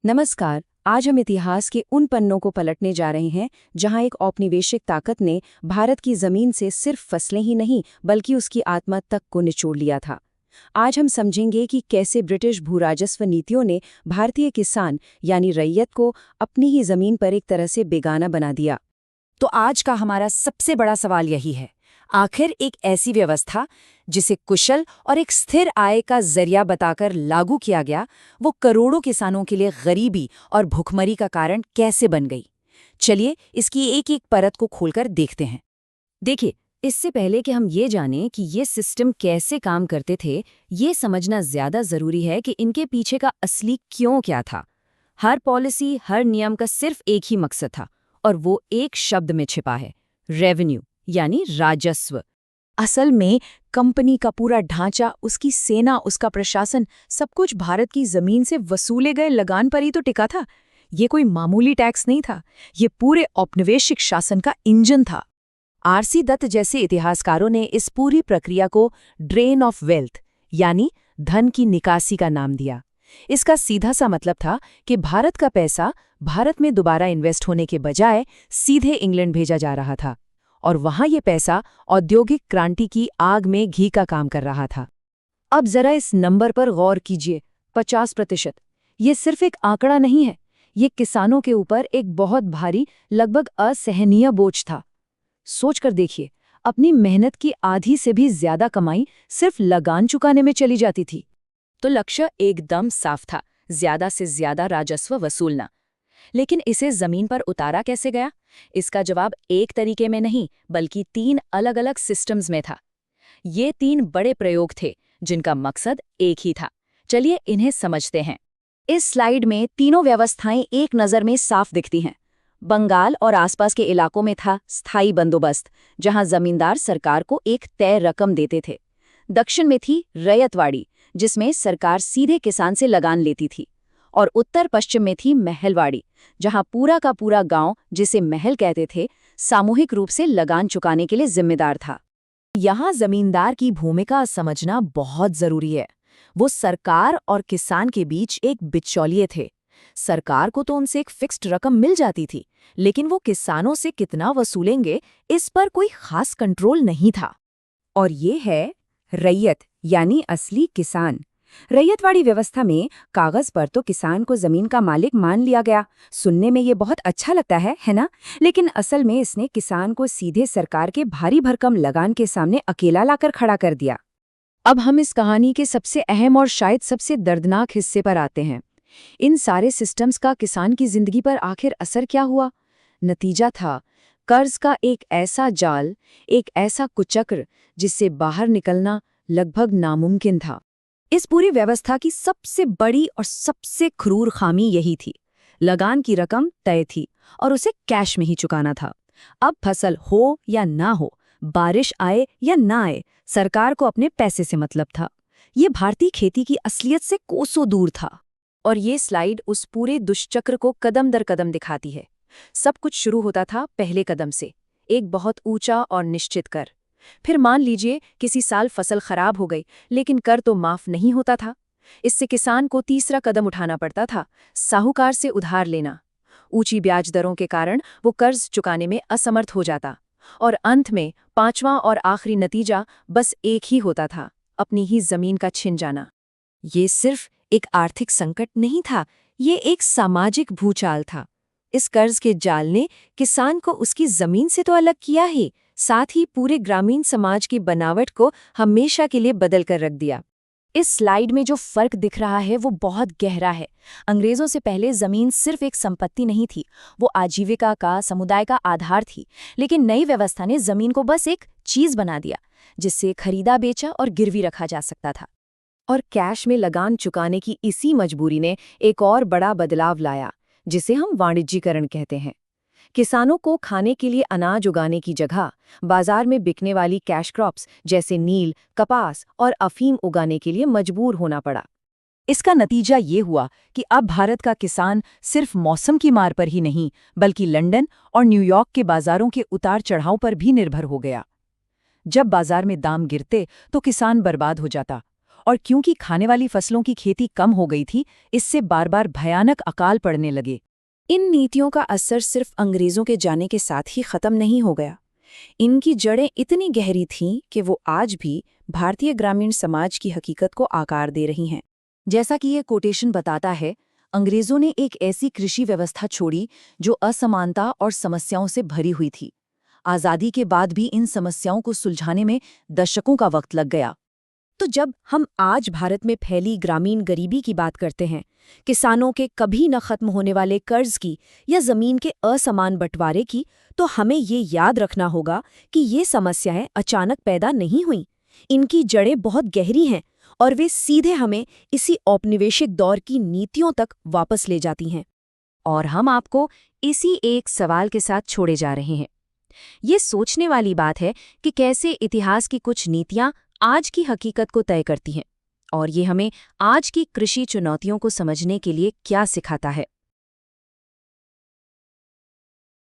नमस्कार। आज हम इतिहास के उन पन्नों को पलटने जा रहे हैं जहां एक औपनिवेशिक ताकत ने भारत की जमीन से सिर्फ फसलें ही नहीं बल्कि उसकी आत्मा तक को निचोड़ लिया था। आज हम समझेंगे कि कैसे ब्रिटिश भूराजस्व नीतियों ने भारतीय किसान यानी रैयत को अपनी ही जमीन पर एक तरह से बेगाना बना दिया। तो आज का हमारा सबसे बड़ा सवाल यही है, आखिर एक ऐसी व्यवस्था जिसे कुशल और एक स्थिर आय का जरिया बताकर लागू किया गया, वो करोड़ों किसानों के लिए गरीबी और भुखमरी का कारण कैसे बन गई। चलिए इसकी एक एक परत को खोलकर देखते हैं। देखिए, इससे पहले कि हम ये जानें कि ये सिस्टम कैसे काम करते थे, ये समझना ज्यादा जरूरी है कि इनके पीछे का असली क्यों क्या था। हर पॉलिसी, हर नियम का सिर्फ एक ही मकसद था, और वो एक शब्द में छिपा है, रेवेन्यू यानी राजस्व। असल में कंपनी का पूरा ढांचा, उसकी सेना, उसका प्रशासन, सब कुछ भारत की जमीन से वसूले गए लगान पर ही तो टिका था। ये कोई मामूली टैक्स नहीं था, ये पूरे औपनिवेशिक शासन का इंजन था। आरसी दत्त जैसे इतिहासकारों ने इस पूरी प्रक्रिया को ड्रेन ऑफ वेल्थ यानी धन की निकासी का नाम दिया। इसका सीधा सा मतलब था कि भारत का पैसा भारत में दोबारा इन्वेस्ट होने के बजाय सीधे इंग्लैंड भेजा जा रहा था, और वहां ये पैसा औद्योगिक क्रांति की आग में घी का काम कर रहा था। अब जरा इस नंबर पर गौर कीजिए, 50%। ये सिर्फ एक आंकड़ा नहीं है, ये किसानों के ऊपर एक बहुत भारी, लगभग असहनीय बोझ था। सोचकर देखिए, अपनी मेहनत की आधी से भी ज्यादा कमाई सिर्फ लगान चुकाने में चली जाती थी। तो लक्ष्य एकदम साफ था, ज्यादा से ज्यादा राजस्व वसूलना। लेकिन इसे जमीन पर उतारा कैसे गया? इसका जवाब एक तरीके में नहीं, बल्कि 3 अलग-अलग सिस्टम्स में था। ये 3 बड़े प्रयोग थे जिनका मकसद एक ही था। चलिए इन्हें समझते हैं। इस स्लाइड में तीनों व्यवस्थाएं एक नज़र में साफ दिखती हैं। बंगाल और आसपास के इलाकों में था स्थायी बंदोबस्त, जहां जमींदार सरकार को एक तय रकम देते थे। दक्षिण में थी रैयतवाड़ी, जिसमें सरकार सीधे किसान से लगान लेती थी। और उत्तर पश्चिम में थी महलवाड़ी, जहां पूरा का पूरा गांव, जिसे महल कहते थे, सामूहिक रूप से लगान चुकाने के लिए जिम्मेदार था। यहाँ जमींदार की भूमिका समझना बहुत जरूरी है। वो सरकार और किसान के बीच एक बिचौलिए थे। सरकार को तो उनसे एक फिक्स्ड रकम मिल जाती थी, लेकिन वो किसानों से कितना वसूलेंगे, इस पर कोई खास कंट्रोल नहीं था। और ये है रैयत यानी असली किसान। रैयतवाड़ी व्यवस्था में कागज पर तो किसान को जमीन का मालिक मान लिया गया। सुनने में ये बहुत अच्छा लगता है ना? लेकिन असल में इसने किसान को सीधे सरकार के भारी भरकम लगान के सामने अकेला लाकर खड़ा कर दिया। अब हम इस कहानी के सबसे अहम और शायद सबसे दर्दनाक हिस्से पर आते हैं। इन सारे सिस्टम्स का किसान की जिंदगी पर आखिर असर क्या हुआ? नतीजा था कर्ज का एक ऐसा जाल, एक ऐसा कुचक्र जिससे बाहर निकलना लगभग नामुमकिन था। इस पूरी व्यवस्था की सबसे बड़ी और सबसे क्रूर खामी यही थी, लगान की रकम तय थी और उसे कैश में ही चुकाना था। अब फसल हो या ना हो, बारिश आए या ना आए, सरकार को अपने पैसे से मतलब था। ये भारतीय खेती की असलियत से कोसों दूर था। और ये स्लाइड उस पूरे दुष्चक्र को कदम दर कदम दिखाती है। सब कुछ शुरू होता था पहले कदम से, एक बहुत ऊंचा और निश्चित कर। फिर मान लीजिए किसी साल फसल खराब हो गई, लेकिन कर तो माफ नहीं होता था। इससे किसान को तीसरा कदम उठाना पड़ता था, साहूकार से उधार लेना। ऊंची ब्याज दरों के कारण वो कर्ज चुकाने में असमर्थ हो जाता, और अंत में पांचवां और आखिरी नतीजा बस एक ही होता था, अपनी ही जमीन का छिन जाना। ये सिर्फ एक आर्थिक संकट नहीं था, ये एक सामाजिक भूचाल था। इस कर्ज के जाल ने किसान को उसकी जमीन से तो अलग किया ही, साथ ही पूरे ग्रामीण समाज की बनावट को हमेशा के लिए बदल कर रख दिया। इस स्लाइड में जो फर्क दिख रहा है वो बहुत गहरा है। अंग्रेजों से पहले जमीन सिर्फ एक संपत्ति नहीं थी, वो आजीविका का, समुदाय का आधार थी। लेकिन नई व्यवस्था ने जमीन को बस एक चीज बना दिया, जिससे खरीदा बेचा और गिरवी रखा जा सकता था। और कैश में लगान चुकाने की इसी मजबूरी ने एक और बड़ा बदलाव लाया, जिसे हम वाणिज्यीकरण कहते हैं। किसानों को खाने के लिए अनाज उगाने की जगह बाजार में बिकने वाली कैश क्रॉप्स जैसे नील, कपास और अफीम उगाने के लिए मजबूर होना पड़ा। इसका नतीजा ये हुआ कि अब भारत का किसान सिर्फ मौसम की मार पर ही नहीं, बल्कि लंदन और न्यूयॉर्क के बाजारों के उतार चढ़ाव पर भी निर्भर हो गया। जब बाजार में दाम गिरते तो किसान बर्बाद हो जाता, और क्योंकि खाने वाली फसलों की खेती कम हो गई थी, इससे बार-बार भयानक अकाल पड़ने लगे। इन नीतियों का असर सिर्फ अंग्रेजों के जाने के साथ ही खत्म नहीं हो गया। इनकी जड़ें इतनी गहरी थीं कि वो आज भी भारतीय ग्रामीण समाज की हकीकत को आकार दे रही हैं। जैसा कि ये कोटेशन बताता है, अंग्रेजों ने एक ऐसी कृषि व्यवस्था छोड़ी जो असमानता और समस्याओं से भरी हुई थी। आज़ादी के बाद भी इन समस्याओं को सुलझाने में दशकों का वक्त लग गया। तो जब हम आज भारत में फैली ग्रामीण गरीबी की बात करते हैं, किसानों के कभी न खत्म होने वाले कर्ज की या जमीन के असमान बंटवारे की, तो हमें ये याद रखना होगा कि ये समस्याएं अचानक पैदा नहीं हुईं। इनकी जड़ें बहुत गहरी हैं और वे सीधे हमें इसी औपनिवेशिक दौर की नीतियों तक वापस ले जाती हैं। और हम आपको इसी एक सवाल के साथ छोड़े जा रहे हैं। ये सोचने वाली बात है कि कैसे इतिहास की कुछ नीतियां आज की हकीकत को तय करती हैं, और ये हमें आज की कृषि चुनौतियों को समझने के लिए क्या सिखाता है।